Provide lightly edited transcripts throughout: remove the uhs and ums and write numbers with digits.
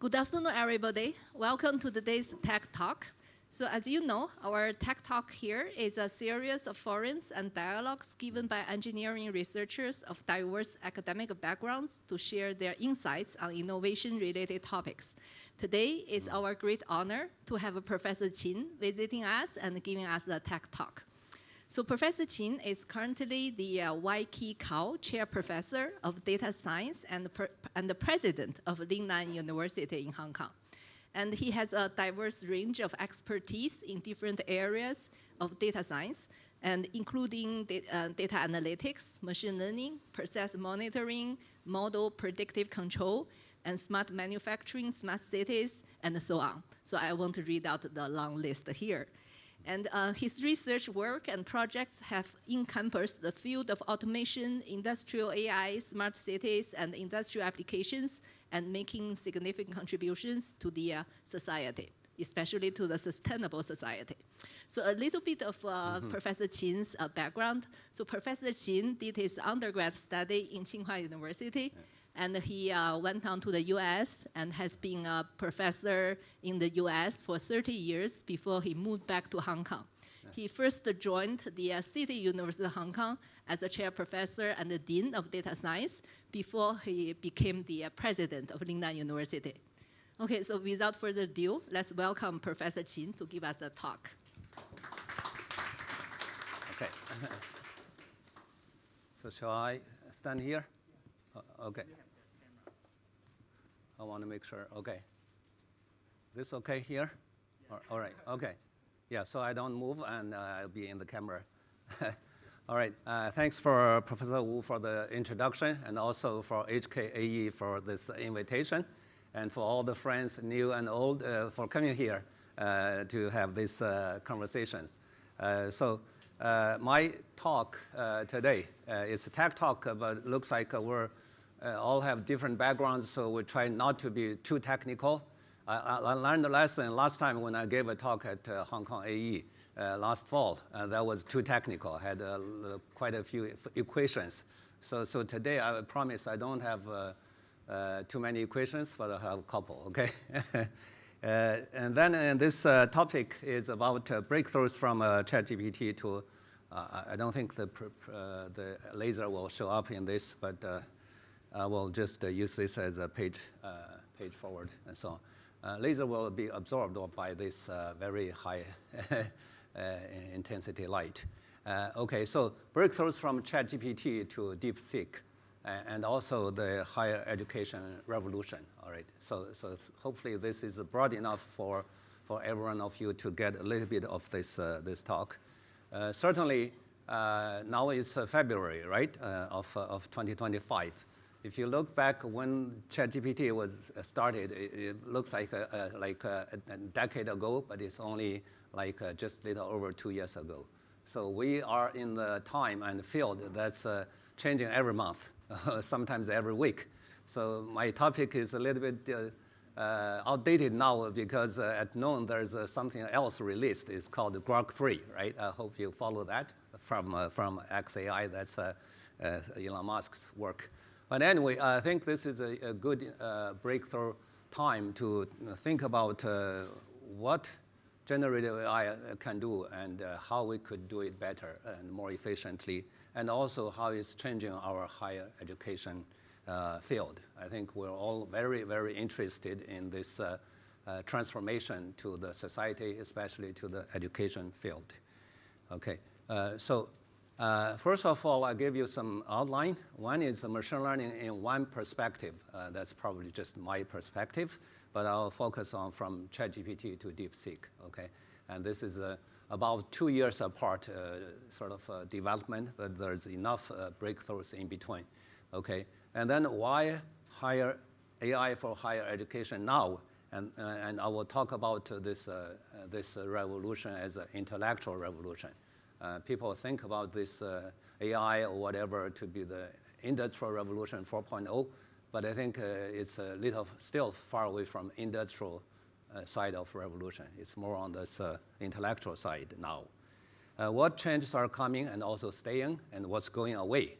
Good afternoon, everybody. Welcome to today's Tech Talk. So as you know, our Tech Talk here is a series of forums and dialogues given by engineering researchers of diverse academic backgrounds to share their insights on innovation-related topics. Today is our great honor to have Professor Qin visiting us and giving us the Tech Talk. So Professor Qin is currently the Wai-Kee Kao Chair Professor of Data Science and the President of Lingnan University in Hong Kong. And he has a diverse range of expertise in different areas of data science, and including data analytics, machine learning, process monitoring, model predictive control, and smart manufacturing, smart cities, and so on. So I won't read out the long list here. And his research work and projects have encompassed the field of automation, industrial AI, smart cities, and industrial applications, and making significant contributions to the society, especially to the sustainable society. So a little bit of Professor Qin's background. So Professor Qin did his undergrad study in Tsinghua University, and he went on to the US and has been a professor in the US for 30 years before he moved back to Hong Kong. He first joined the City University of Hong Kong as a chair professor and the dean of data science before he became the president of Lingnan University. Okay, so without further ado, let's welcome Professor Qin to give us a talk. Okay. So shall I stand here? Okay. I want to make sure. Okay. This okay here? Yeah. All right. Okay. Yeah, so I don't move and I'll be in the camera. All right. Thanks for Professor Wu for the introduction and also for HKAE for this invitation and for all the friends, new and old, for coming here to have these conversations. My talk today is a tech talk, but it looks like we're all have different backgrounds, so we try not to be too technical. I learned a lesson last time when I gave a talk at Hong Kong AE last fall. That was too technical. I had quite a few equations. So today I promise I don't have too many equations, but I have a couple, okay? And then this topic is about breakthroughs from ChatGPT to, I don't think the laser will show up in this, but I will just use this as a page forward and so on. Laser will be absorbed by this very high intensity light. Okay, so breakthroughs from ChatGPT to DeepSeek, and also the higher education revolution. All right, so hopefully this is broad enough for every one of you to get a little bit of this talk. Certainly, now it's February, right, of 2025. If you look back when ChatGPT was started, it looks like a decade ago, but it's only like just a little over 2 years ago. So we are in the time and field that's changing every month, sometimes every week. So my topic is a little bit outdated now because at noon there's something else released. It's called Grok 3, right? I hope you follow that from XAI. That's Elon Musk's work. But anyway, I think this is a good breakthrough time to think about what generative AI can do and how we could do it better and more efficiently, and also how it's changing our higher education field. I think we're all very, very interested in this transformation to the society, especially to the education field. Okay, first of all, I'll give you some outline. One is machine learning in one perspective. That's probably just my perspective, but I'll focus on from ChatGPT to DeepSeek, okay? And this is about 2 years apart sort of development, but there's enough breakthroughs in between, okay? And then why higher AI for higher education now? And I will talk about this revolution as an intellectual revolution. People think about this AI or whatever to be the industrial revolution 4.0, but I think it's a little still far away from industrial side of revolution. It's more on this intellectual side now. What changes are coming and also staying, and what's going away?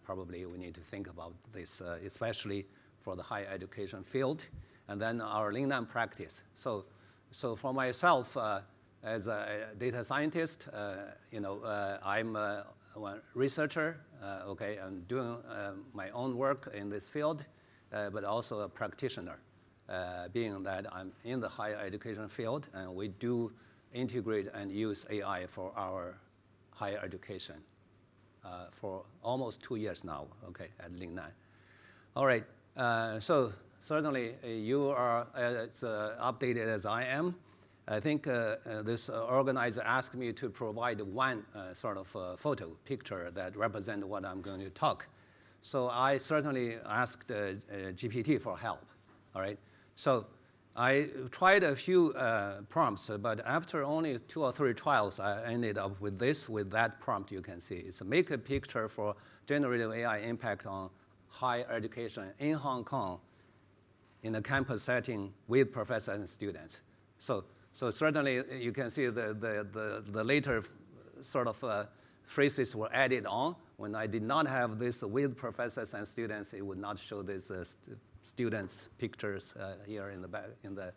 Probably we need to think about this, especially for the higher education field. and then our Lingnan practice. So for myself, as a data scientist, I'm a researcher, okay, I'm doing my own work in this field, but also a practitioner, being that I'm in the higher education field, and we do integrate and use AI for our higher education for almost 2 years now, okay, at Lingnan. All right, so certainly you are as updated as I am. I think this organizer asked me to provide one sort of photo picture that represents what I'm going to talk. So I certainly asked GPT for help, all right? So I tried a few prompts, but after only 2 or 3 trials, I ended up with that prompt you can see. It's make a picture for generative AI impact on higher education in Hong Kong in a campus setting with professors and students. So certainly you can see the later sort of phrases were added on. When I did not have this with professors and students, it would not show these students' pictures here in the back, in the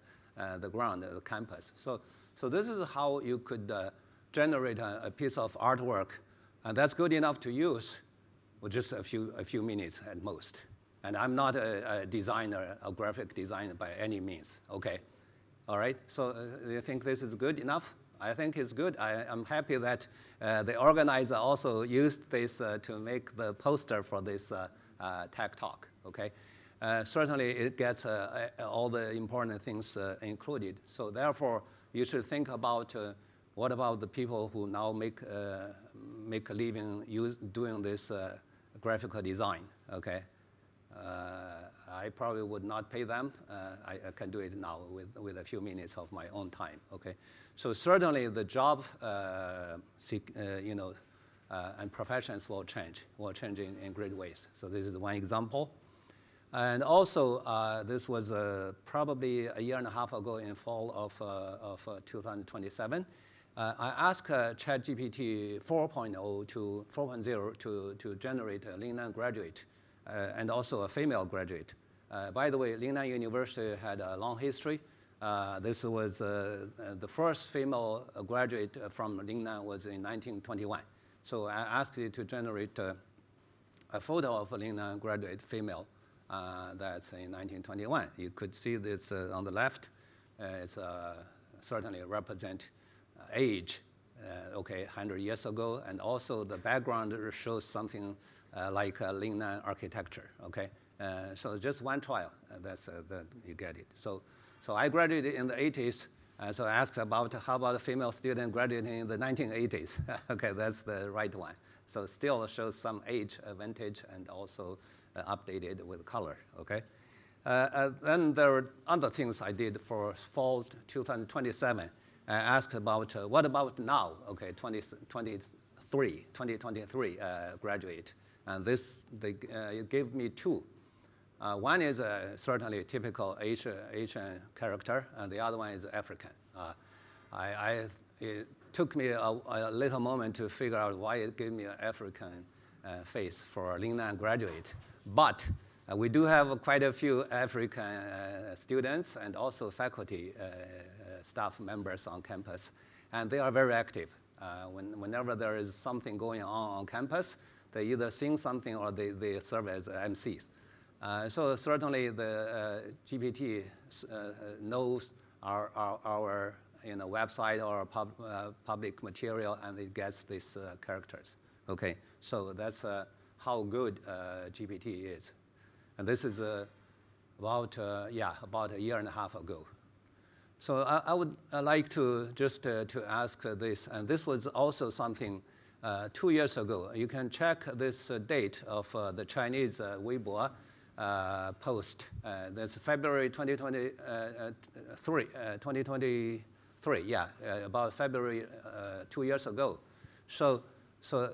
ground, the campus. So this is how you could generate a piece of artwork, and that's good enough to use with just a few minutes at most. And I'm not a designer, a graphic designer by any means, okay? All right, so you think this is good enough? I think it's good. I'm happy that the organizer also used this to make the poster for this Tech Talk, okay? Certainly it gets all the important things included. So therefore, you should think about what about the people who now make a living doing this graphical design, okay? I probably would not pay them. I can do it now with a few minutes of my own time, okay? So certainly the job, and professions will change in great ways. So this is one example. And also, this was probably a year and a half ago in fall of 2027. I asked ChatGPT 4.0 to generate a Lingnan graduate and also a female graduate. By the way, Lingnan University had a long history. This was the first female graduate from Lingnan was in 1921. So I asked it to generate a photo of a Lingnan graduate female that's in 1921. You could see this on the left. It's certainly represent age, okay, 100 years ago, and also the background shows something like Lingnan architecture, okay? So just one trial, you get it. So I graduated in the 80s, so I asked about how about a female student graduating in the 1980s. Okay, that's the right one. So still shows some age, vintage, and also updated with color, okay? Then there were other things I did for fall 2027. I asked about what about now, okay, 2023 graduate. And they gave me 2. One is certainly a typical Asian character, and the other one is African. It took me a little moment to figure out why it gave me an African face for a Lingnan graduate. But we do have quite a few African students and also faculty staff members on campus, and they are very active. Whenever there is something going on campus, they either sing something or they serve as MCs. So certainly the GPT knows our website or public material, and it gets these characters. Okay, so that's how good GPT is. And this is about a year and a half ago. So I would like to just to ask this, and this was also something 2 years ago. You can check this date of the Chinese Weibo post. That's February 2023, yeah, about February 2 years ago. So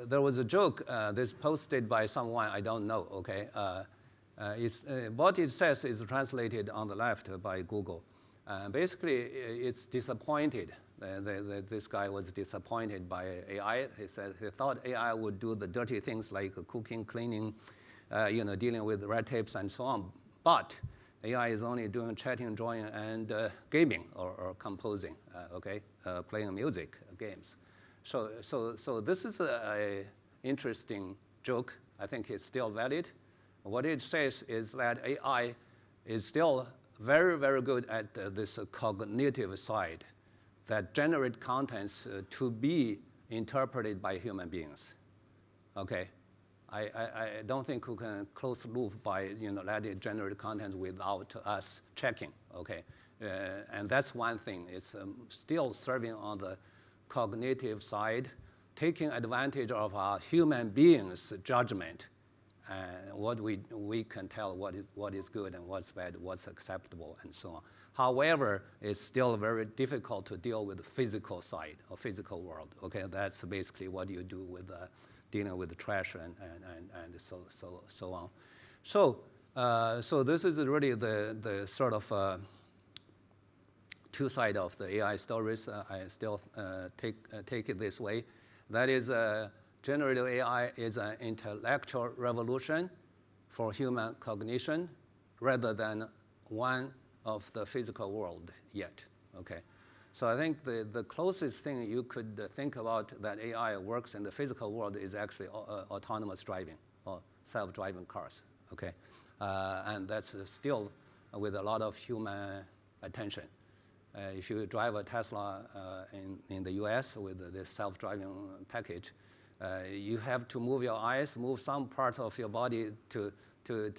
there was a joke, this posted by someone I don't know, okay? What it says is translated on the left by Google. Basically, it's disappointed. This guy was disappointed by AI. He said he thought AI would do the dirty things like cooking, cleaning, dealing with red tapes and so on. But AI is only doing chatting, drawing, and gaming or composing, playing music, games. So this is an interesting joke. I think it's still valid. What it says is that AI is still very, very good at this cognitive side that generate contents to be interpreted by human beings. Okay, I don't think we can close the loop by let it generate content without us checking. Okay, and that's one thing. It's still serving on the cognitive side, taking advantage of our human beings' judgment, and what we can tell what is good and what's bad, what's acceptable, and so on. However, it's still very difficult to deal with the physical side or physical world. Okay, that's basically what you do with dealing with the trash and so on. So this is really the sort of two sides of the AI stories. I still take it this way. That is, generative AI is an intellectual revolution for human cognition rather than one of the physical world yet. Okay, so I think the closest thing you could think about that AI works in the physical world is actually autonomous driving or self-driving cars. Okay, and that's still with a lot of human attention. If you drive a Tesla in the US with this self-driving package, you have to move your eyes, move some parts of your body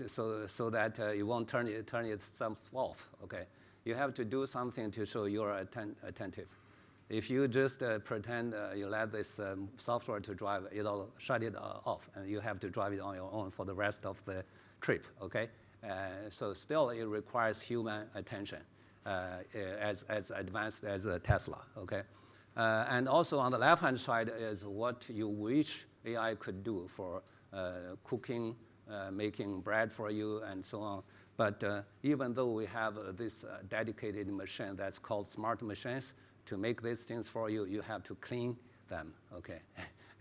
so that you won't turn itself off. Okay, you have to do something to show you're attentive. If you just pretend you let this software to drive, it'll shut it off, and you have to drive it on your own for the rest of the trip. Okay, so still it requires human attention. As advanced as a Tesla, okay? And also on the left-hand side is what you wish AI could do for cooking, making bread for you, and so on. But even though we have this dedicated machine that's called smart machines, to make these things for you, you have to clean them, okay?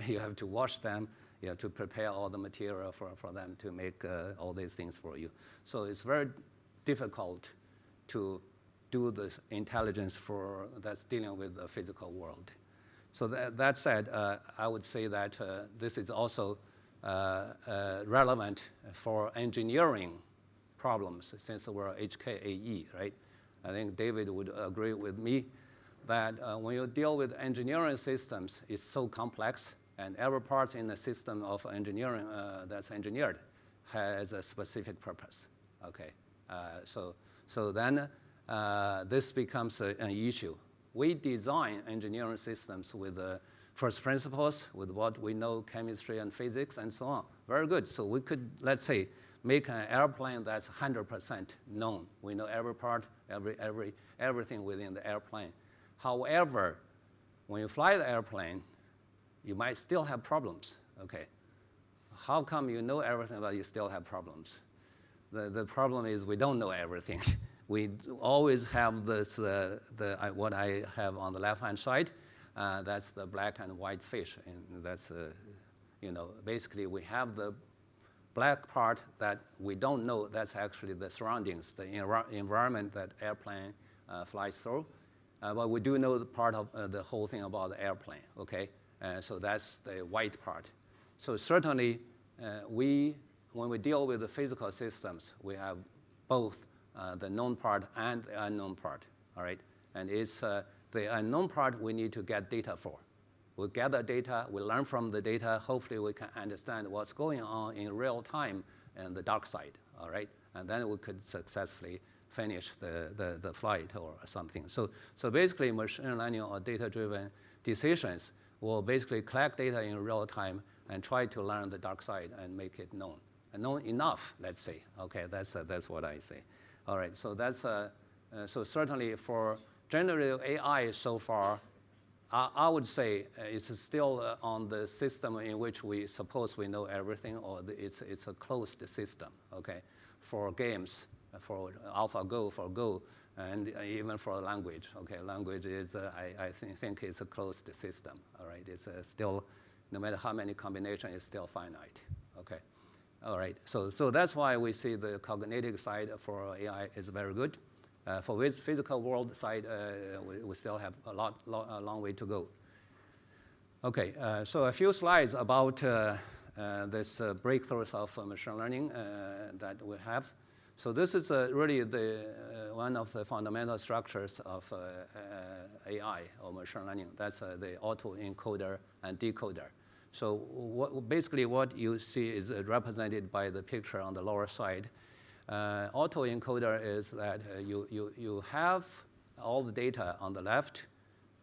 You have to wash them, you have to prepare all the material for them to make all these things for you. So it's very difficult to do the intelligence that's dealing with the physical world. So that said, I would say that this is also relevant for engineering problems since we're HKAE, right? I think David would agree with me that when you deal with engineering systems, it's so complex, and every part in the system of engineering that's engineered has a specific purpose, okay? So then this becomes an issue. We design engineering systems with first principles, with what we know, chemistry and physics and so on. Very good. So we could, let's say, make an airplane that's 100% known. We know every part, everything within the airplane. However, when you fly the airplane, you might still have problems, okay? How come you know everything but you still have problems? The problem is we don't know everything. We always have this, what I have on the left-hand side. That's the black and white fish. And that's, basically we have the black part that we don't know. That's actually the surroundings, the environment that airplane flies through. But we do know the part of the whole thing about the airplane, okay? So that's the white part. So certainly, when we deal with the physical systems, we have both the known part and the unknown part, all right? And it's the unknown part we need to get data for. We gather data, we learn from the data, hopefully we can understand what's going on in real time in the dark side, all right? And then we could successfully finish the flight or something. So basically machine learning or data-driven decisions will basically collect data in real time and try to learn the dark side and make it known. And known enough, let's say, okay, that's what I say. All right, so that's so certainly for generative AI so far, I would say it's still on the system in which we suppose we know everything, or it's a closed system. Okay, for games, for AlphaGo, for Go, and even for language. Okay, language is I think it's a closed system. All right, it's still no matter how many combinations, it's still finite. Okay. All right, so that's why we see the cognitive side for AI is very good. For this physical world side, we still have a long way to go. Okay, so a few slides about this breakthroughs of machine learning that we have. So this is really one of the fundamental structures of AI or machine learning. That's the autoencoder and decoder. So basically what you see is represented by the picture on the lower side. Autoencoder is that you have all the data on the left.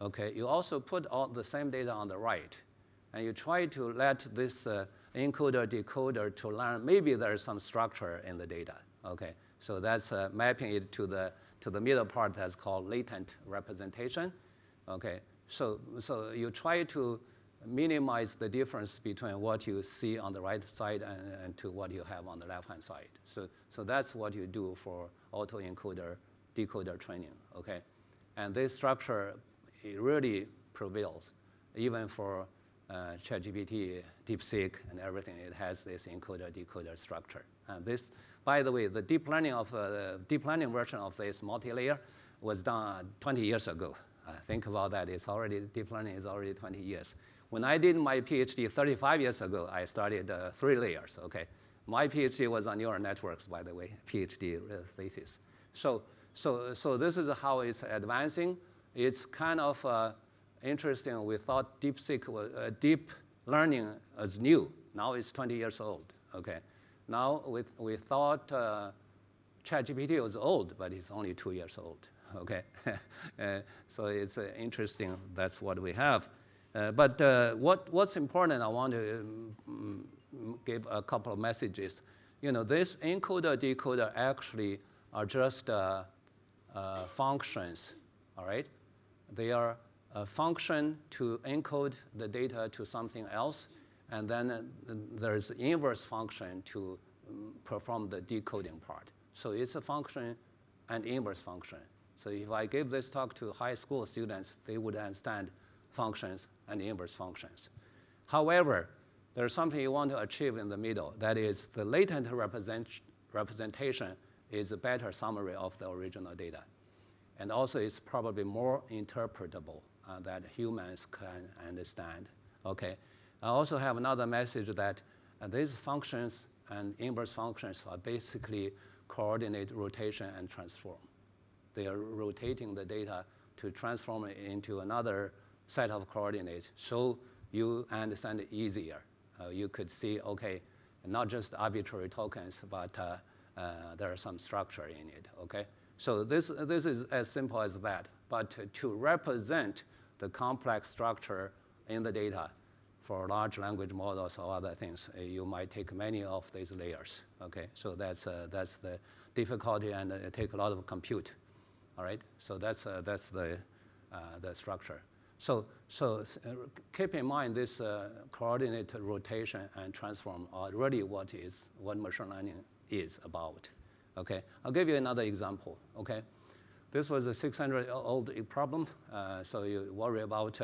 Okay, you also put all the same data on the right. And you try to let this encoder, decoder to learn maybe there's some structure in the data. Okay, so that's mapping it to the middle part that's called latent representation. Okay, so you try to minimize the difference between what you see on the right side and to what you have on the left-hand side. So that's what you do for autoencoder, decoder training, okay? And this structure, it really prevails. Even for ChatGPT, DeepSeek, and everything, it has this encoder, decoder structure. And this, by the way, the deep learning version of this multi-layer was done 20 years ago. Think about that, deep learning is already 20 years. When I did my PhD 35 years ago, I started 3 layers, okay? My PhD was on neural networks, by the way, PhD thesis. So this is how it's advancing. It's kind of interesting. We thought DeepSeek deep learning is new. Now it's 20 years old, okay? Now we thought ChatGPT was old, but it's only 2 years old, okay? So it's interesting, that's what we have. But what's important, I want to give a couple of messages. You know, this encoder, decoder actually are just functions, all right? They are a function to encode the data to something else, and then there's inverse function to perform the decoding part. So it's a function and inverse function. So if I give this talk to high school students, they would understand functions and inverse functions. However, there's something you want to achieve in the middle. That is, the latent representation is a better summary of the original data. And also, it's probably more interpretable that humans can understand. Okay. I also have another message that these functions and inverse functions are basically coordinate rotation and transform. They are rotating the data to transform it into another set of coordinates, so you understand it easier. You could see, okay, not just arbitrary tokens, but there is some structure in it, okay? So this is as simple as that. But to represent the complex structure in the data for large language models or other things, you might take many of these layers, okay? So that's the difficulty, and it takes a lot of compute, all right? So that's the structure. So keep in mind this coordinate rotation and transform are really what machine learning is about. Okay, I'll give you another example. Okay, this was a 600-year-old problem. So you worry about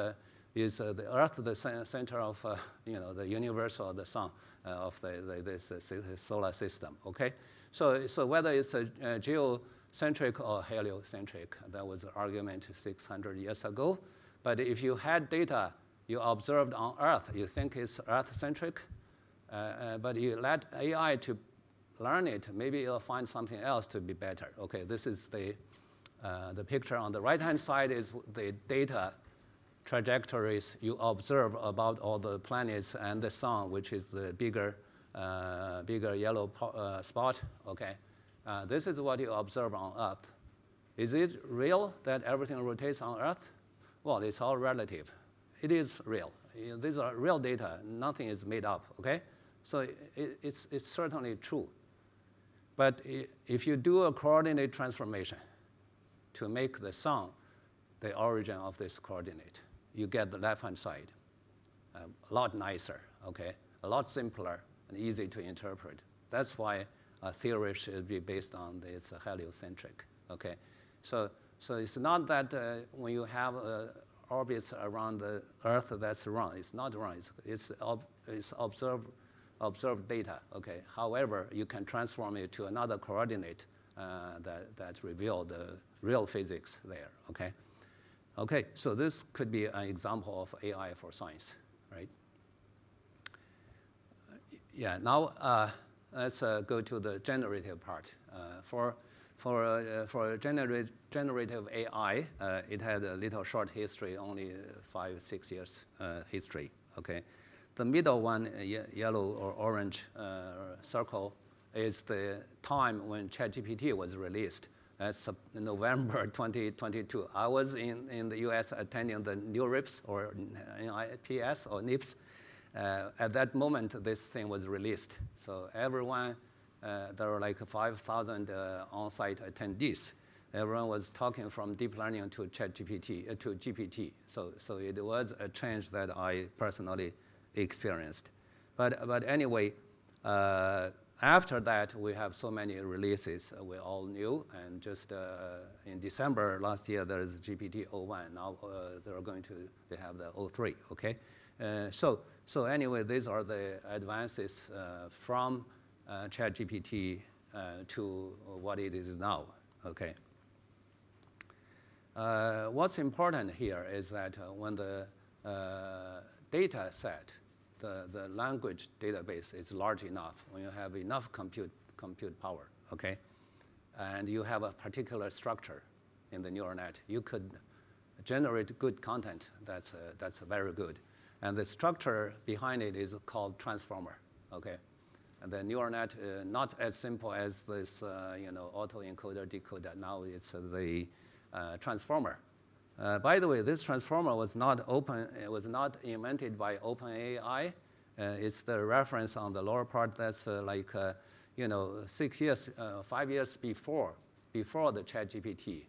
is the Earth the center of the universe or the sun of this solar system? Okay, so whether it's a geocentric or heliocentric, that was an argument 600 years ago. But if you had data you observed on Earth, you think it's Earth-centric, but you let AI to learn it, maybe you'll find something else to be better. Okay, this is the picture on the right-hand side is the data trajectories you observe about all the planets and the sun, which is the bigger yellow spot. Okay, this is what you observe on Earth. Is it real that everything rotates on Earth? Well, it's all relative. It is real. These are real data. Nothing is made up, okay? So it's certainly true. But if you do a coordinate transformation to make the sun the origin of this coordinate, you get the left-hand side. A lot nicer, okay? A lot simpler and easy to interpret. That's why a theory should be based on this heliocentric, okay? So it's not that when you have orbits around the Earth that's wrong. It's not wrong. It's observed observed data. Okay. However, you can transform it to another coordinate that reveal the real physics there. Okay. Okay. So this could be an example of AI for science, right? Yeah. Now let's go to the generative part. For generative AI, it had a little short history, only 5-6 years history. Okay, the middle one, yellow or orange circle, is the time when ChatGPT was released. That's November 2022. I was in the U.S. attending the NeurIPS or NIPS or NIPS. At that moment, this thing was released. So everyone. There were like 5,000 on-site attendees. Everyone was talking from deep learning to ChatGPT to GPT. So it was a change that I personally experienced. But anyway, after that we have so many releases we all knew. And just in December last year there is GPT-01. Now they have the 03. Okay, so anyway, these are the advances from ChatGPT to what it is now. Okay. What's important here is that when the data set, the language database is large enough, when you have enough compute power, okay, and you have a particular structure in the neural net, you could generate good content. That's very good. And the structure behind it is called transformer. Okay. And the neural net, not as simple as this, autoencoder, decoder. Now it's the transformer. By the way, this transformer was not open. It was not invented by OpenAI. It's the reference on the lower part. That's 5 years before the ChatGPT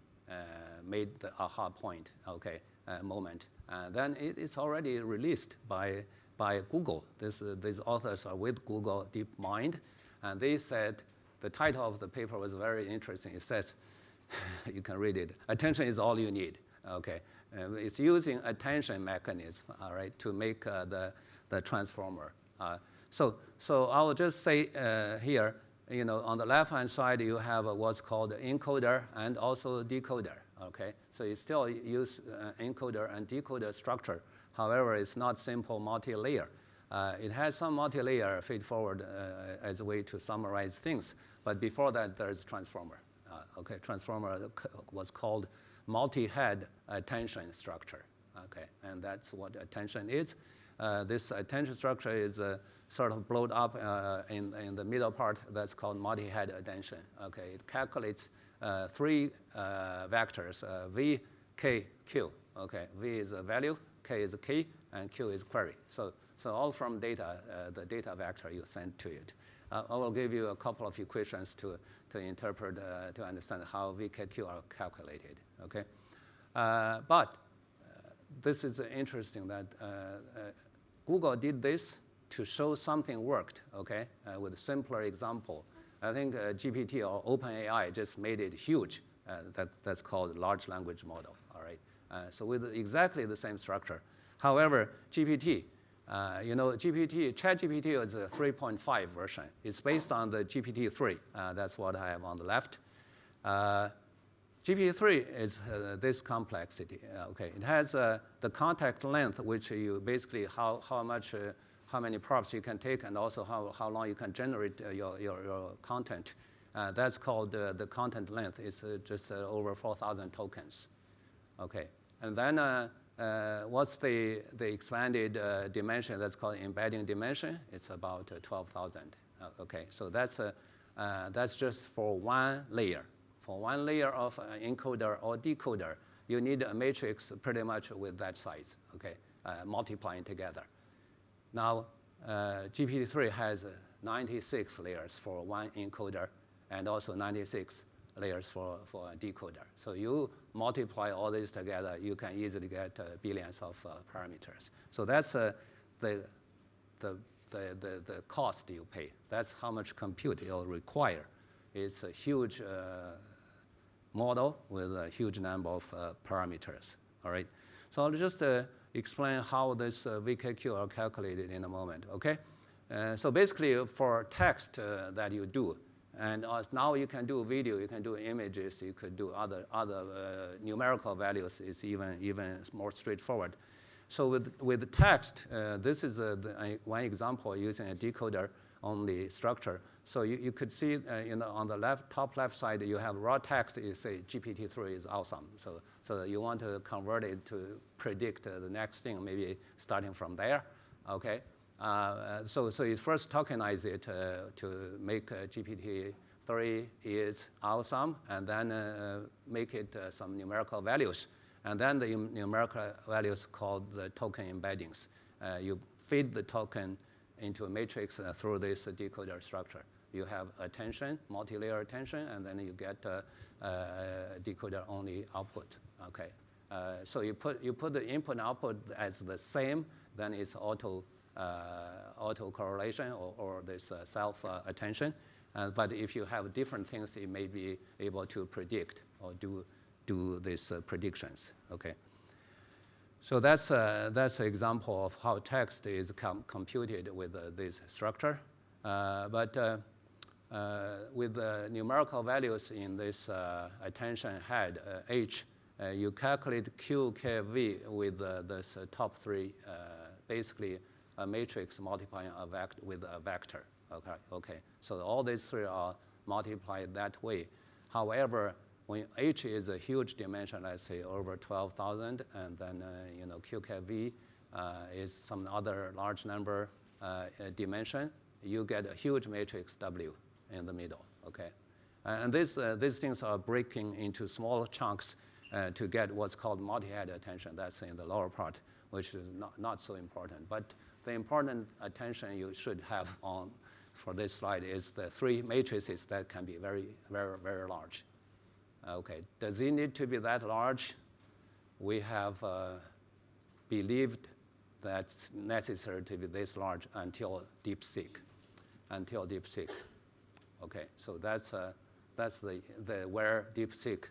made the aha point. Okay, moment. Then it's already released by Google. These authors are with Google DeepMind, and they said the title of the paper was very interesting. It says, you can read it, attention is all you need. Okay, it's using attention mechanism, all right, to make the transformer. So I will just say here, on the left-hand side you have what's called encoder and also decoder. Okay, so you still use encoder and decoder structure. However, it's not simple multi-layer. It has some multi-layer feed-forward as a way to summarize things. But before that, there's transformer. Okay, transformer was called multi-head attention structure. Okay, and that's what attention is. This attention structure is sort of blown up in the middle part. That's called multi-head attention. Okay, it calculates 3 vectors: V, K, Q. Okay, V is a value, K is a key, and Q is query. So all from data, the data vector you send to it. I will give you a couple of equations to interpret, to understand how V, K, Q are calculated. Okay, but this is interesting that Google did this to show something worked. Okay, with a simpler example. I think GPT or OpenAI just made it huge. That's called large language model. All right. So with exactly the same structure. However, GPT, ChatGPT is a 3.5 version. It's based on the GPT-3. That's what I have on the left. GPT-3 is this complexity. Okay, it has the contact length, which you basically how many props you can take, and also how long you can generate your content. That's called the content length. It's just over 4,000 tokens. Okay, and then what's the expanded dimension? That's called embedding dimension. It's about 12,000. Okay, so that's just for one layer. For one layer of encoder or decoder, you need a matrix pretty much with that size. Okay, multiplying together. Now, GPT-3 has 96 layers for one encoder and also 96 layers for a decoder. So you multiply all these together, you can easily get billions of parameters. So that's the cost you pay. That's how much compute you'll require. It's a huge model with a huge number of parameters. All right. So I'll just explain how this VKQ are calculated in a moment. Okay. So basically, for text that you do, and now you can do video, you can do images, you could do other numerical values. It's even more straightforward. So with text, this is one example using a decoder-only structure. So you could see on the top left side, you have raw text. You say GPT-3 is awesome. So you want to convert it to predict the next thing, maybe starting from there. Okay. So you first tokenize it to make GPT-3 is awesome, and then make it some numerical values. And then the numerical values called the token embeddings. You feed the token into a matrix through this decoder structure. You have attention, multi-layer attention, and then you get decoder-only output. Okay. So you put the input and output as the same, then it's auto correlation or this self-attention. But if you have different things, it may be able to predict or do these predictions. Okay. So that's an example of how text is computed with this structure. But with the numerical values in this attention head, H, you calculate Q, K, V with this top three, basically a matrix multiplying with a vector. Okay. So all these three are multiplied that way. However, when H is a huge dimension, let's say over 12,000, and then QKV is some other large number dimension, you get a huge matrix W in the middle. Okay, and these things are breaking into small chunks to get what's called multi-head attention. That's in the lower part, which is not so important. But the important attention you should have on for this slide is the three matrices that can be very, very, very large. Okay, does it need to be that large? We have believed that's necessary to be this large until DeepSeek. Okay, so that's where DeepSeek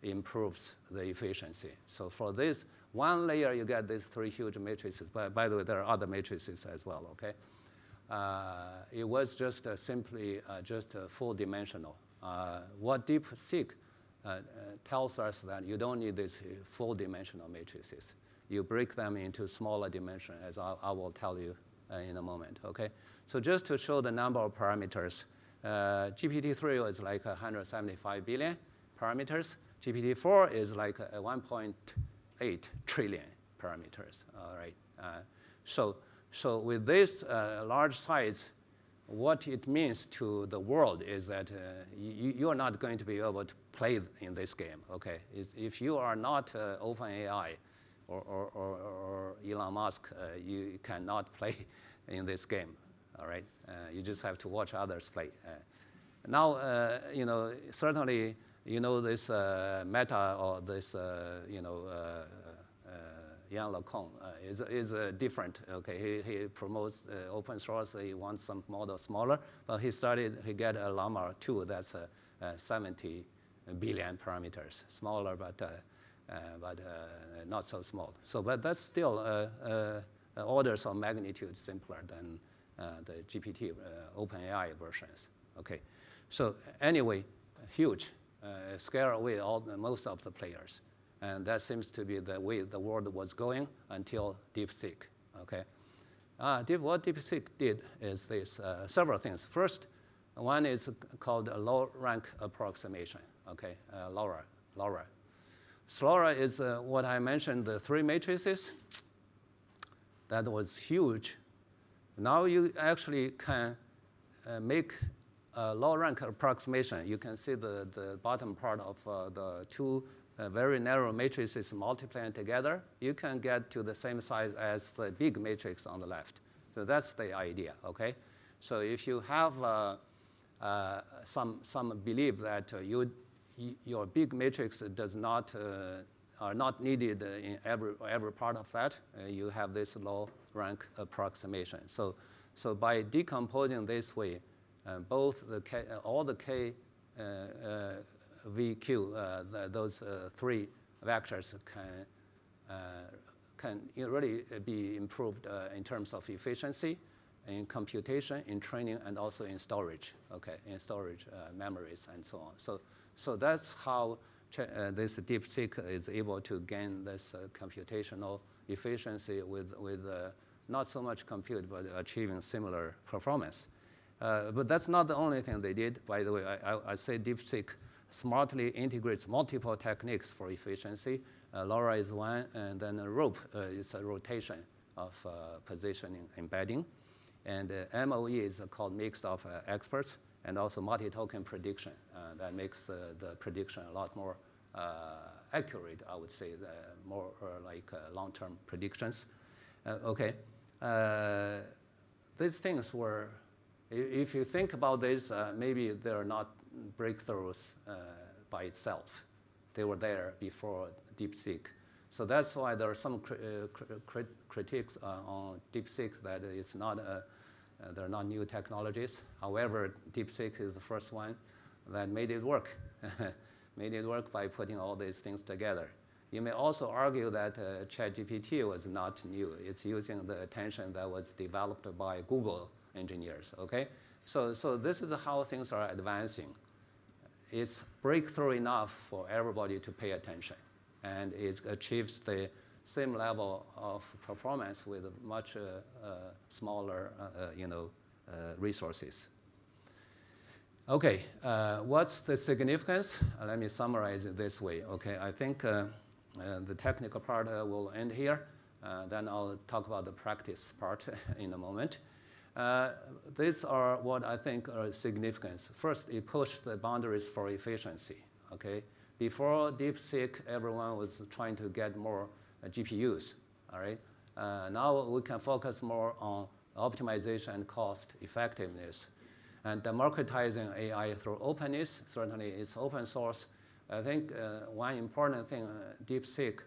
improves the efficiency. So for this one layer, you get these three huge matrices. By the way, there are other matrices as well. Okay, it was just simply just full dimensional. What DeepSeek tells us that you don't need these full dimensional matrices. You break them into smaller dimension, as I will tell you in a moment. Okay, so just to show the number of parameters, GPT-3 is like 175 billion parameters. GPT-4 is like 1.8 trillion parameters. All right. So with this large size, what it means to the world is that you are not going to be able to play in this game. Okay, if you are not OpenAI or Elon Musk, you cannot play in this game. All right, you just have to watch others play. Now, certainly, this Meta or this, Yann LeCun is different. Okay, he promotes open source. He wants some model smaller, but he get a Llama 2 that's 70 billion parameters, smaller, but not so small. So, but that's still orders of magnitude simpler than the GPT OpenAI versions. Okay, so anyway, huge, scare away most of the players. And that seems to be the way the world was going until DeepSeek. Okay, what DeepSeek did is this: several things. First, one is called a low-rank approximation. Okay, LoRa. So LoRa is what I mentioned, the three matrices. That was huge. Now you actually can make a low-rank approximation. You can see the bottom part of the two very narrow matrices multiplying together. You can get to the same size as the big matrix on the left. So that's the idea. Okay. So if you have some belief that your big matrix are not needed in every part of that, you have this low-rank approximation. So by decomposing this way, both all the K, VQ, those three vectors can really be improved in terms of efficiency. in computation, in training, and also in storage, okay, in storage memories and so on. So that's how this DeepSeek is able to gain this computational efficiency with not so much compute, but achieving similar performance. But that's not the only thing they did. By the way, I say DeepSeek smartly integrates multiple techniques for efficiency. LoRa is one, and then a rope is a rotation of positioning embedding. And MOE is called mixed of experts, and also multi-token prediction. That makes the prediction a lot more accurate, I would say, more like long-term predictions. Okay. These things were, if you think about this, maybe they're not breakthroughs by itself. They were there before DeepSeek. So that's why there are some critiques on DeepSeek that it's not they're not new technologies. However, DeepSeek is the first one that made it work. Made it work by putting all these things together. You may also argue that ChatGPT was not new. It's using the attention that was developed by Google engineers, okay? So this is how things are advancing. It's breakthrough enough for everybody to pay attention. And it achieves the same level of performance with much smaller resources. Okay, what's the significance? Let me summarize it this way. Okay, I think the technical part will end here. Then I'll talk about the practice part in a moment. These are what I think are significance. First, it pushed the boundaries for efficiency. Okay, before DeepSeek, everyone was trying to get more GPUs. All right, now we can focus more on optimization and cost effectiveness. And democratizing AI through openness, certainly it's open source. I think one important thing DeepSeek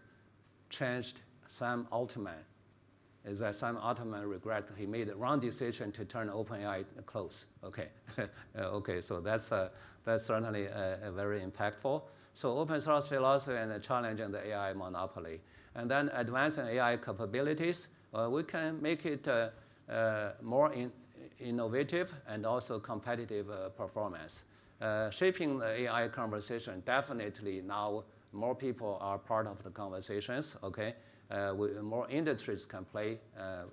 changed Sam Altman is that Sam Altman regret he made the wrong decision to turn OpenAI close. Okay, okay, so that's certainly very impactful. So open source philosophy and challenging the AI monopoly. And then advancing AI capabilities, we can make it more innovative and also competitive performance. Shaping the AI conversation, definitely now more people are part of the conversations, okay? More industries can play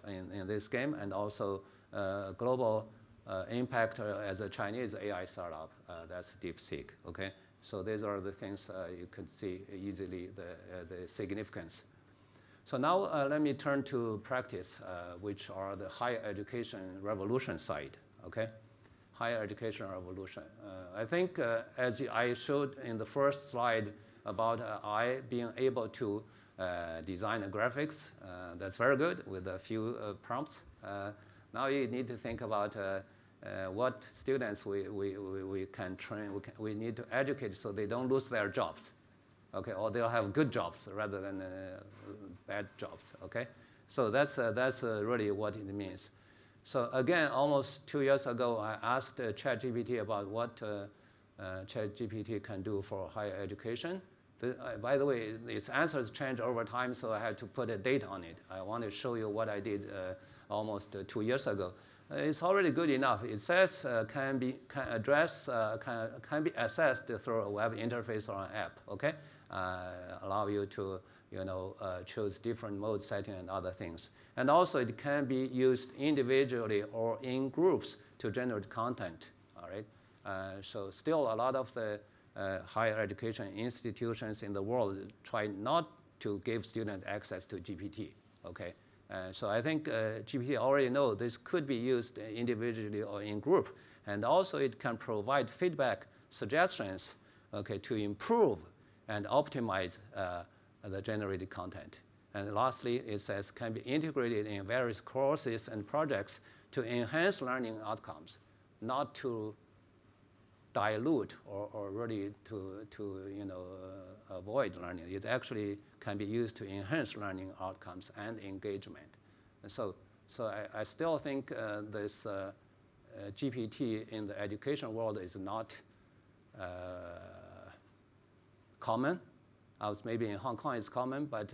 in this game, and also global impact as a Chinese AI startup, that's DeepSeek, okay? So these are the things you could see easily the significance. So now let me turn to practice, which are the higher education revolution side, okay? Higher education revolution. I think as I showed in the first slide about I being able to design graphics, that's very good with a few prompts. Now you need to think about what students we can train, we need to educate so they don't lose their jobs. Okay, or they'll have good jobs rather than bad jobs, okay? So that's really what it means. So again, almost 2 years ago, I asked ChatGPT about what ChatGPT can do for higher education. By the way, its answers change over time, so I had to put a date on it. I want to show you what I did almost 2 years ago. It's already good enough. It says can be accessed through a web interface or an app, okay? Allow you to choose different mode setting and other things. And also it can be used individually or in groups to generate content, all right? So still a lot of the higher education institutions in the world try not to give students access to GPT, okay? So I think GPT already know this could be used individually or in group. And also it can provide feedback, suggestions, okay, to improve and optimize the generated content. And lastly, it says can be integrated in various courses and projects to enhance learning outcomes, not to dilute or really to avoid learning. It actually can be used to enhance learning outcomes and engagement. And so I still think this GPT in the education world is not common. Maybe in Hong Kong it's common, but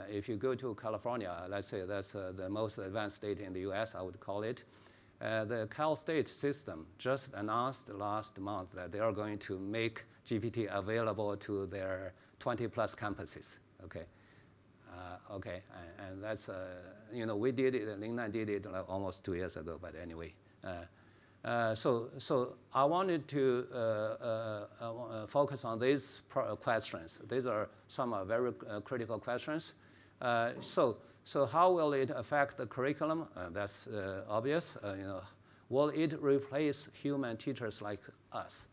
If you go to California, let's say that's the most advanced state in the US, I would call it. The Cal State system just announced last month that they are going to make GPT available to their 20-plus campuses. Okay, and that's we did it. Lingnan did it like almost 2 years ago. But anyway, so I wanted to focus on these questions. These are some very critical questions. So how will it affect the curriculum? That's obvious. Will it replace human teachers like us?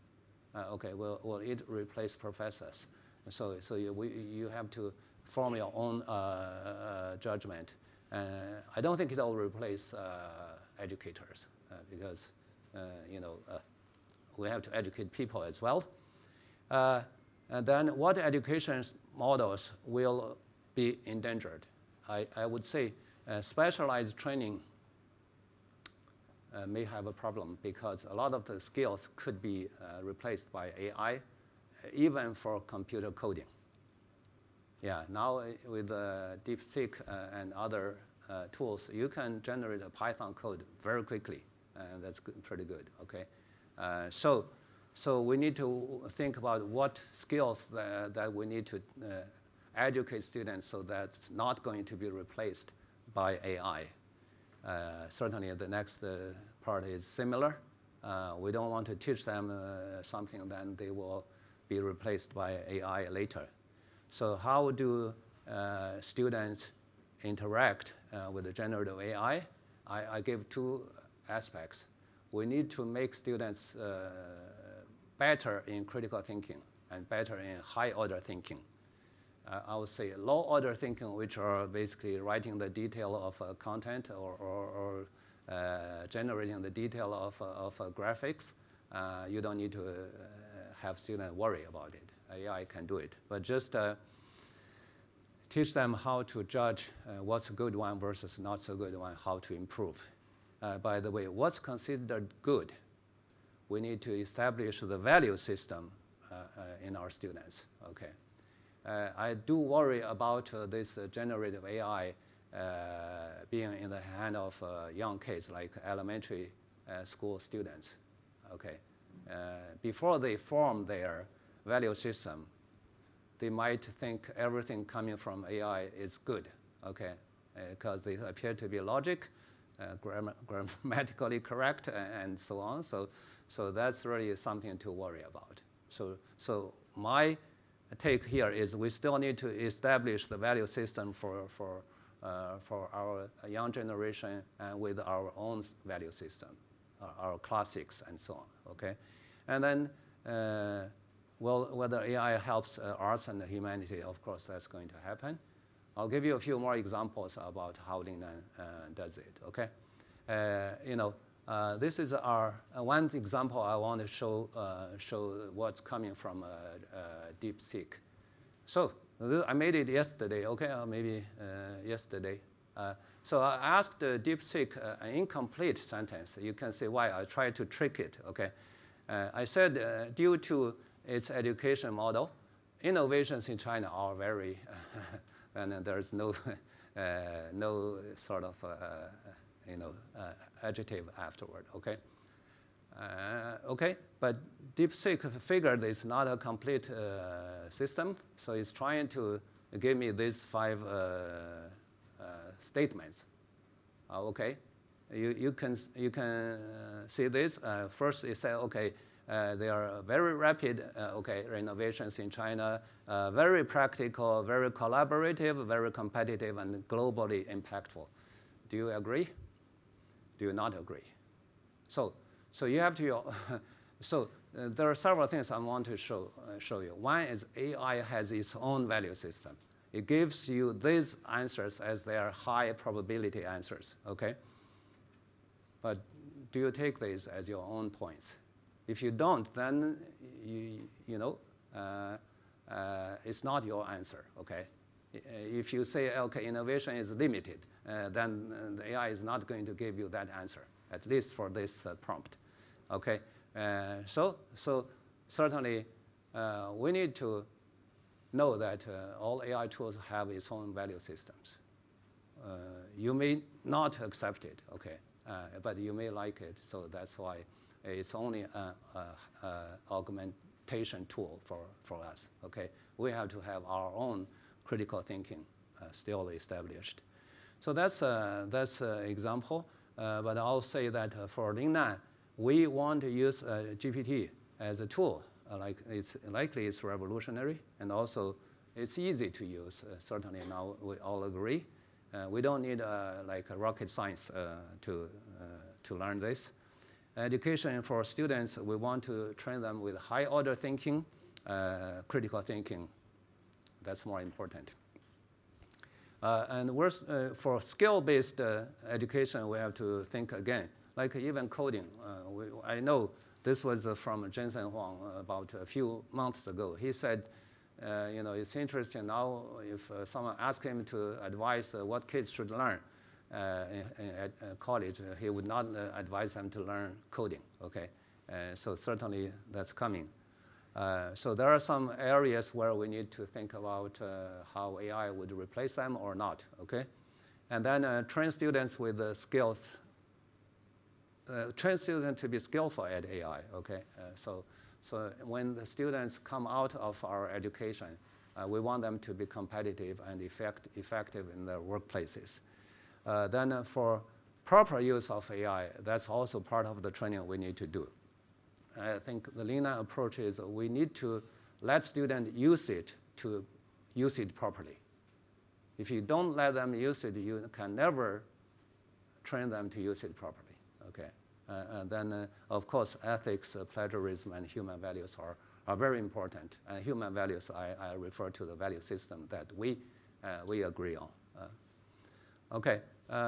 Will it replace professors? So you have to form your own judgment. I don't think it will replace educators because we have to educate people as well. And then what education models will be endangered? I would say specialized training may have a problem because a lot of the skills could be replaced by AI, even for computer coding. Yeah, now with DeepSeek and other tools, you can generate a Python code very quickly, and that's pretty good. Okay, so we need to think about what skills that we need to educate students so that's not going to be replaced by AI. Certainly the next part is similar. We don't want to teach them something then they will be replaced by AI later. So how do students interact with the generative AI? I give two aspects. We need to make students better in critical thinking and better in high-order thinking. I would say low-order thinking, which are basically writing the detail of content or generating the detail of graphics. You don't need to have students worry about it. AI can do it. But just teach them how to judge what's a good one versus not so good one, how to improve. By the way, what's considered good? We need to establish the value system in our students. Okay. I do worry about this generative AI being in the hand of young kids like elementary school students. Okay. Before they form their value system, they might think everything coming from AI is good, okay, because they appear to be logic, grammatically correct, and so on. So that's really something to worry about. So my take here is we still need to establish the value system for our young generation and with our own value system, our classics and so on, okay? And then, well, whether AI helps arts and humanity, of course, that's going to happen. I'll give you a few more examples about how Lingnan does it, okay? This is our one example I want to show what's coming from DeepSeek. So I made it yesterday, okay, or maybe yesterday. So I asked DeepSeek an incomplete sentence. You can see why I tried to trick it, okay? I said, due to its education model, innovations in China are very, and there's no sort of adjective afterward, okay? Okay, but DeepSeek figured it's not a complete system, so it's trying to give me these 5 statements. Okay, you can see this. First, it said, okay, there are very rapid innovations in China, very practical, very collaborative, very competitive, and globally impactful. Do you agree? Do you not agree? So you have to. There are several things I want to show you. One is AI has its own value system. It gives you these answers as their high probability answers. Okay. But do you take these as your own points? If you don't, then it's not your answer. Okay. If you say, okay, innovation is limited, then the AI is not going to give you that answer, at least for this prompt. Okay, so certainly we need to know that all AI tools have its own value systems. You may not accept it, okay, but you may like it, so that's why it's only an augmentation tool for us, okay? We have to have our own critical thinking still established. So that's an example, but I'll say that for Lingnan, we want to use GPT as a tool. Likely it's revolutionary, and also it's easy to use, certainly now we all agree. We don't need like a rocket science to learn this. Education for students, we want to train them with high order thinking, critical thinking. That's more important. And for skill-based education, we have to think again, like even coding. I know this was from Jensen Huang about a few months ago. He said, it's interesting now if someone asks him to advise what kids should learn at college, he would not advise them to learn coding, okay? So certainly that's coming. So there are some areas where we need to think about how AI would replace them or not, okay? And then train students with the skills, train students to be skillful at AI, okay? So when the students come out of our education, we want them to be competitive and effective in their workplaces. Then for proper use of AI, that's also part of the training we need to do. I think the Lingnan approach is we need to let students use it to use it properly. If you don't let them use it, you can never train them to use it properly, okay? And then, of course, ethics, plagiarism, and human values are very important. And human values, I refer to the value system that we agree on. Okay,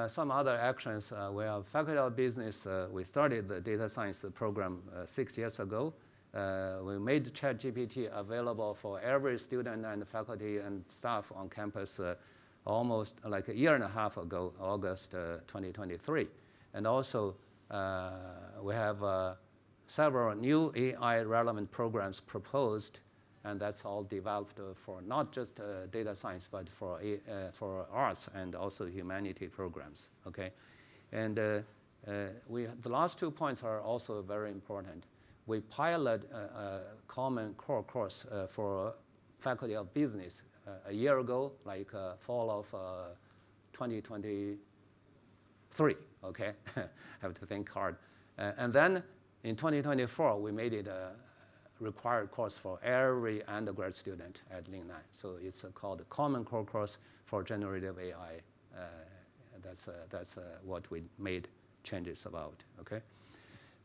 some other actions. We have Faculty of Business. We started the data science program 6 years ago. We made ChatGPT available for every student and faculty and staff on campus almost like a year and a half ago, August 2023. And also, we have several new AI-relevant programs proposed, and that's all developed for not just data science, but for arts and also humanity programs, okay? And the last 2 points are also very important. We pilot a common core course for Faculty of Business a year ago, like fall of 2023, okay? Have to think hard. And then in 2024, we made it a required course for every undergrad student at Lingnan. So it's called the Common Core Course for Generative AI. That's what we made changes about, okay?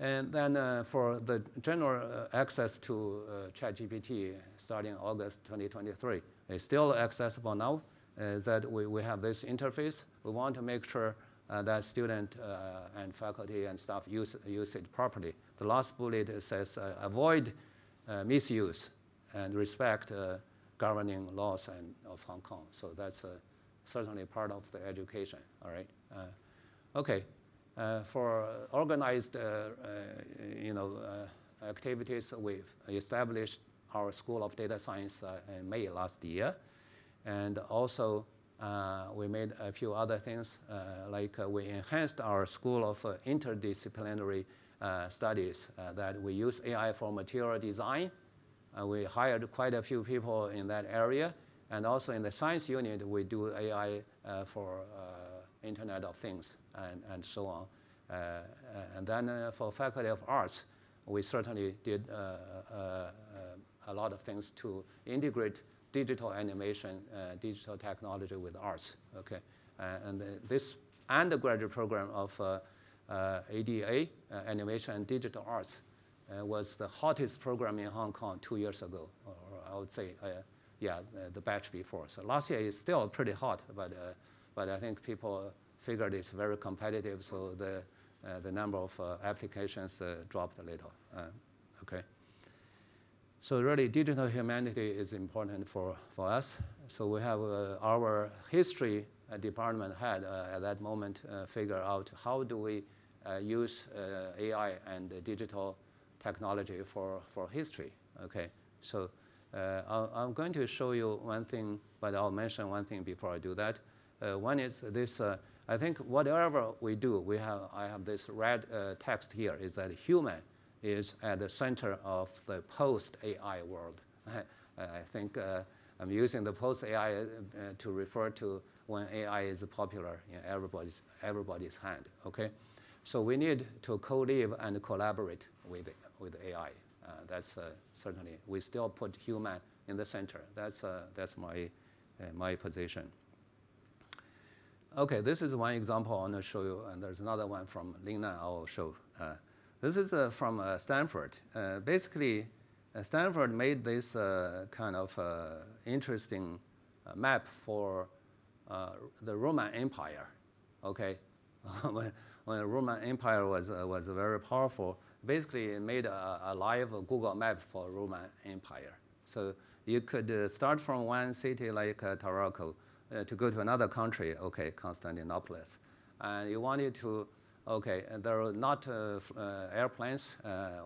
And then for the general access to ChatGPT starting August 2023, it's still accessible now, that we have this interface. We want to make sure that student and faculty and staff use it properly. The last bullet says avoid misuse and respect governing laws of Hong Kong. So that's certainly part of the education, all right? Okay, for organized activities, we've established our School of Data Science in May last year. And also, we made a few other things, like we enhanced our School of Interdisciplinary Studies that we use AI for material design. We hired quite a few people in that area. And also in the science unit, we do AI for Internet of Things and so on. And then for Faculty of Arts, we certainly did a lot of things to integrate digital animation, digital technology with arts, okay? And this undergraduate program of ADA, Animation and Digital Arts, was the hottest program in Hong Kong 2 years ago, or I would say, the batch before. So last year is still pretty hot, but I think people figured it's very competitive, so the number of applications dropped a little, okay? So really, digital humanity is important for us. So we have our history department head at that moment figure out how do we use AI and digital technology for history, okay? So I'm going to show you one thing, but I'll mention one thing before I do that. One is this, I think whatever we do, I have this red text here, is that human is at the center of the post-AI world. I think I'm using the post-AI to refer to when AI is popular in everybody's hand, okay? So we need to co-live and collaborate with AI. That's certainly, we still put human in the center. That's my position. Okay, this is one example I want to show you, and there's another one from Lingnan I will show. This is from Stanford. Basically, Stanford made this kind of interesting map for the Roman Empire, okay? when the Roman Empire was very powerful, basically it made a live Google map for Roman Empire. So you could start from one city like Tarraco to go to another country, okay, Constantinopolis. And you wanted to, okay, and there are not airplanes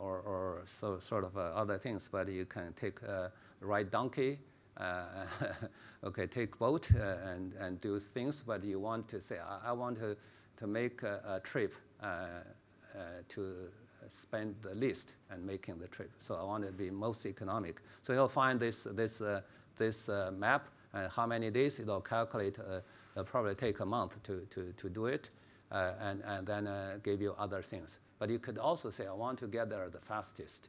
or sort of other things, but you can take ride donkey, okay, take boat and do things, but you want to say, I want to make a trip to spend the least and making the trip. So I want it to be most economic. So you'll find this map and how many days it'll calculate. It'll probably take a month to do it, and then give you other things. But you could also say, I want to get there the fastest,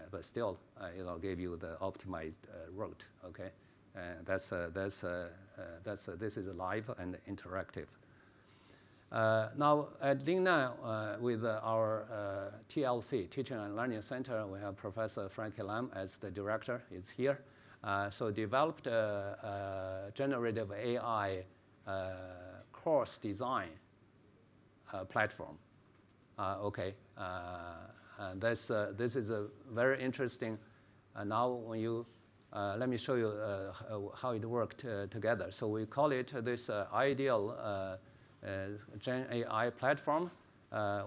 but still it'll give you the optimized route. Okay, this is live and interactive. Now at Lingnan, with our TLC, Teaching and Learning Center, we have Professor Frankie Lam as the director. He's here. So developed a generative AI course design platform. Okay, and this is a very interesting. Now when you let me show you how it worked together. So we call it this ideal Gen AI platform.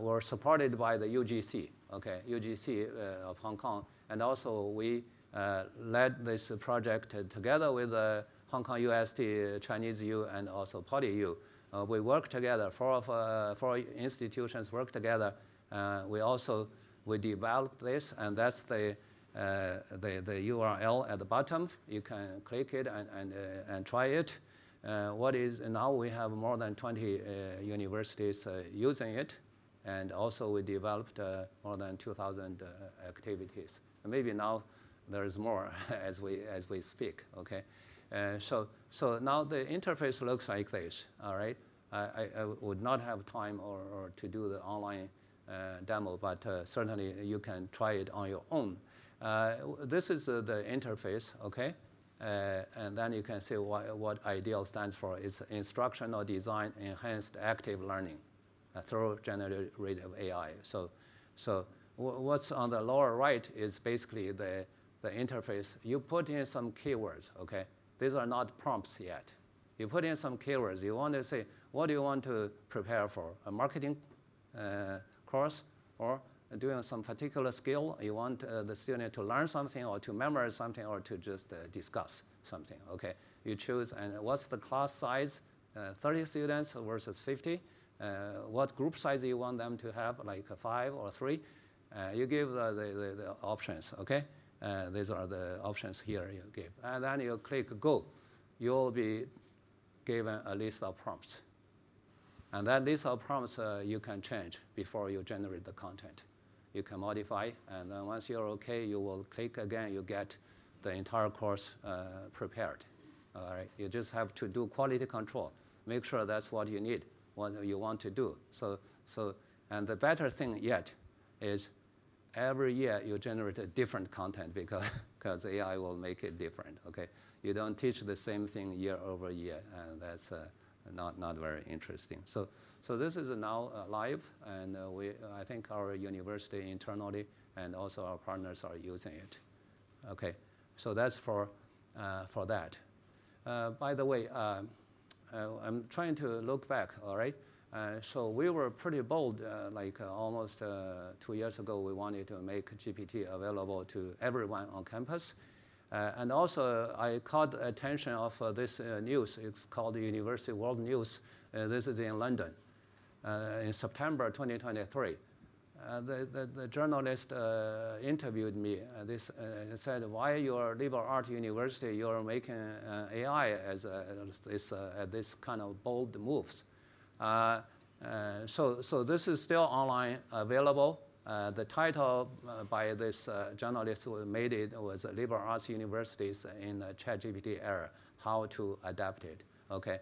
Were supported by the UGC, okay, UGC of Hong Kong, and also we led this project together with Hong Kong UST, Chinese U, and also PolyU. We work together, four institutions work together. We developed this, and that's the URL at the bottom. You can click it and try it. Now we have more than 20 universities using it, and also we developed more than 2,000 activities. And maybe now there's more as we speak. Okay, so now the interface looks like this. All right, I would not have time or to do the online demo, but certainly you can try it on your own. This is the interface. Okay. And then you can see what IDEAL stands for. It's Instructional Design Enhanced Active Learning through Generative AI. So what's on the lower right is basically the interface. You put in some keywords, okay? These are not prompts yet. You put in some keywords. You want to say, what do you want to prepare for? A marketing course, or doing some particular skill? You want the student to learn something or to memorize something or to just discuss something, okay? You choose, and what's the class size? 30 students versus 50. What group size you want them to have, like 5 or 3? You give the options, okay? These are the options here you give. And then you click Go. You'll be given a list of prompts. And that list of prompts you can change before you generate the content. You can modify, and then once you're okay, you will click again, you get the entire course prepared. All right, you just have to do quality control. Make sure that's what you need, what you want to do. And the better thing yet is every year you generate a different content because AI will make it different, okay? You don't teach the same thing year over year, and that's not very interesting. So this is now live, and I think our university internally and also our partners are using it. Okay, so that's for that. By the way, I'm trying to look back, all right? So we were pretty bold, almost 2 years ago, we wanted to make GPT available to everyone on campus. And also, I caught the attention of this news. It's called the University World News. This is in London in September 2023. The journalist interviewed me. Said, "Why your liberal arts university you're making AI as this kind of bold moves?" So this is still online available. The title by this journalist who made it was "Liberal Arts Universities in the ChatGPT Era: How to Adapt It." Okay.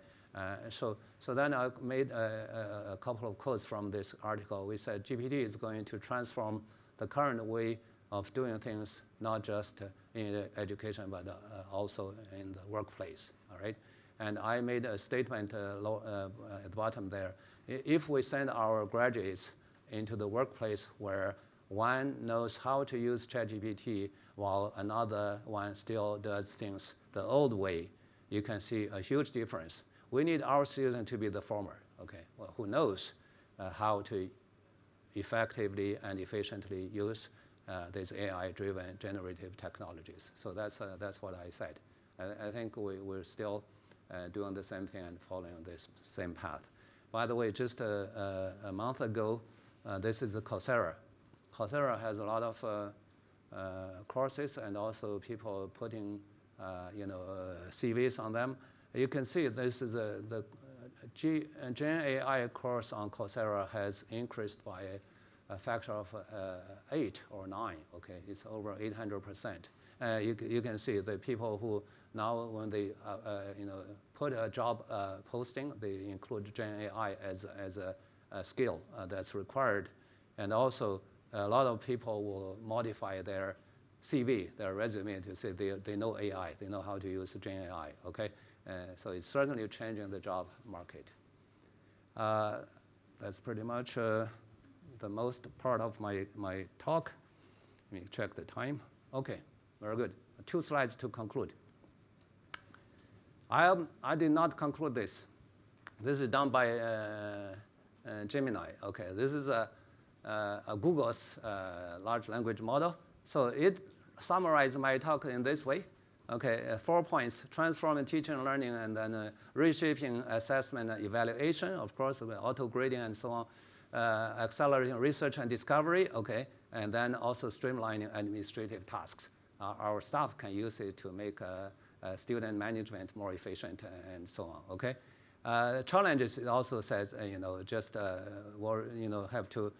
So then I made a couple of quotes from this article. We said GPT is going to transform the current way of doing things, not just in education, but also in the workplace, all right? And I made a statement at the bottom there. If we send our graduates into the workplace where one knows how to use ChatGPT while another one still does things the old way, you can see a huge difference. We need our students to be the former, okay? Well, who knows how to effectively and efficiently use these AI-driven generative technologies. So that's what I said. I think we're still doing the same thing and following this same path. By the way, just a month ago, this is Coursera. Coursera has a lot of courses and also people putting CVs on them. You can see this is the Gen AI course on Coursera has increased by a factor of 8 or 9. Okay, it's over 800%. You can see the people who now when they put a job posting, they include Gen AI as a skill that's required, and also a lot of people will modify their CV, their resume, to say they know AI, they know how to use Gen AI. Okay. So it's certainly changing the job market. That's pretty much the most part of my talk. Let me check the time. Okay, very good. 2 slides to conclude. I did not conclude this. This is done by Gemini. Okay, this is a Google's large language model. So it summarized my talk in this way. Okay, 4 points: transforming teaching and learning, and then reshaping assessment and evaluation, of course, with auto-grading and so on, accelerating research and discovery, okay, and then also streamlining administrative tasks. Our staff can use it to make student management more efficient and so on, okay? Challenges, it also says, just have to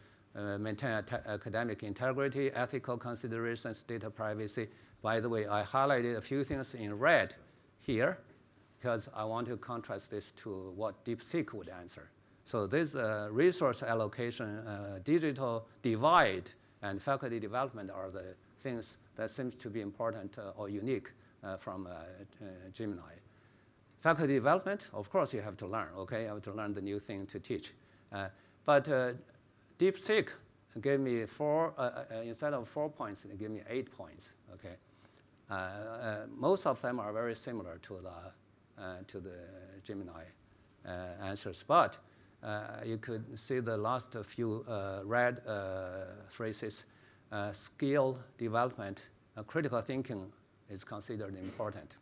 maintain academic integrity, ethical considerations, data privacy. By the way, I highlighted a few things in red here because I want to contrast this to what DeepSeek would answer. So this resource allocation, digital divide, and faculty development are the things that seems to be important or unique from Gemini. Faculty development, of course, you have to learn, okay? You have to learn the new thing to teach. But DeepSeek gave me instead of 4 points, it gave me 8 points, okay? Most of them are very similar to the Gemini answers, but you could see the last few red phrases. Skill development, critical thinking is considered important.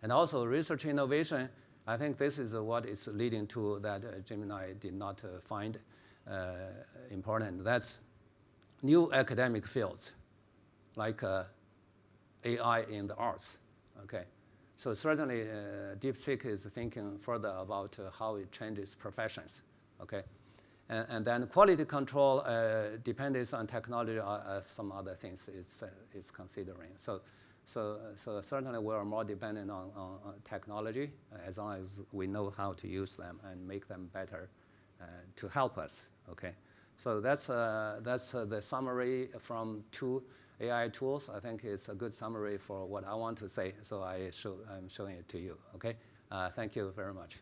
And also research innovation, I think this is what is leading to that Gemini did not find important. That's new academic fields, like AI in the arts, okay? So certainly DeepSeek is thinking further about how it changes professions, okay? And then quality control dependence on technology or some other things it's considering. So certainly we are more dependent on technology as long as we know how to use them and make them better to help us, okay? So that's the summary from 2 AI tools. I think it's a good summary for what I want to say, so I'm showing it to you, okay? Thank you very much.